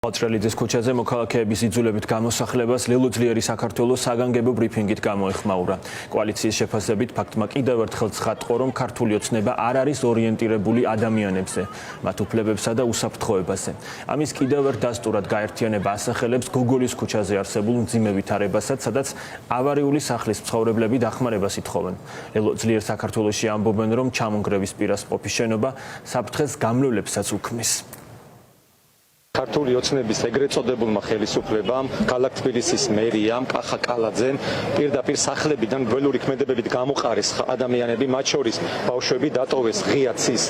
Australia's ქუჩაზე მოქალაქეების იძულებით გამოსახლებას ლელოძლიერი საქართველოს საგანგებო ბრიფინგით გამოეხმაურა. კოალიციის შეფასებით ფაქტმა კიდევ ერთხელ ცხადყო, რომ ქართული ოცნება არ არის ორიენტირებული ადამიანებზე, მათ უფლებებსა და უსაფრთხოებაზე. ამის კიდევ ერთ დასტურად გაერთიანება ასახელებს გოგოლის ქუჩაზე არსებულ მძიმე ვითარებასაც, სადაც ავარიული სახლის მცხოვრებლები დახმარებას ითხოვენ. ლელოძლიერ საქართველოში ამბობენ, რომ ჩამონგრევის პირას ყოფი შენობა საფრთხეს გამრავლებსაც უქმნის. ქართული ოცნების ეგრეთ წოდებულმა ხელისუფლებამ, ქალაქ თბილისის მერიამ, კახა კალაძემ პირდაპირ სახლებიდან გველური ქმედებებით გამოყარეს ადამიანები, მათ შორის ბავშვები დატოვეს ღია ცის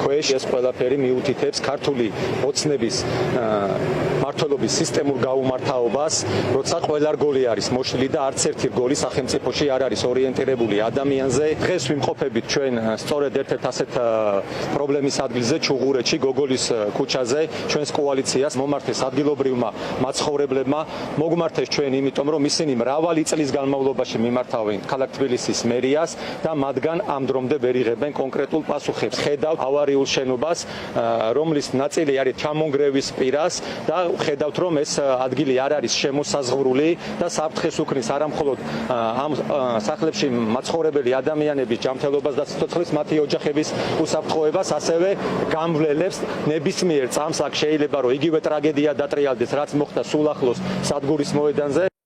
ქვეშ. ეს ყველაფერი მიუთითებს ქართული ოცნების მმართველობის სისტემურ გაუმართავობას, როცა ყველა რგოლი არის მოშლილი და არც ერთი რგოლი სახელმწიფოში არ არის ორიენტირებული ადამიანზე. დღეს ვიმყოფებით ჩვენ სწორედ ერთ-ერთ ასეთ პრობლემის ადგილზე, ჩუღურეთში, გოგოლის ქუჩაზე, ჩვენს კოალიციას მომართეს ადგილობრივმა მაცხოვრებლებმა, მოგმართეს ჩვენ იმიტომ, რომ ისინი მრავალი წლის განმავლობაში მიმართავენ ქალაქ თბილისის მერიას და მათგან ამ დრომდე ვერ იღებენ კონკრეტულ პასუხებს. ხედავთ ავარიულ შენობას, რომლის ნაწილი არის ჩამონგრევის პირას და ხედავთ, რომ ეს ადგილი არ არის შემოსაზღვრული და საფრთხეს უქმნის არა მხოლოდ ამ სახლებში მაცხოვრებელი ადამიანების ჯანმრთელობას და სიცოცხლის, მათი ოჯახების უსაფრთხოებას, ასევე გამვლელებს ნებისმიერ წამს აქ შეიძლება რომ იგივე ტრაგედია დატრიალდეს, რაც მოხდა სულ ახლოს სადგურის მოედანზე.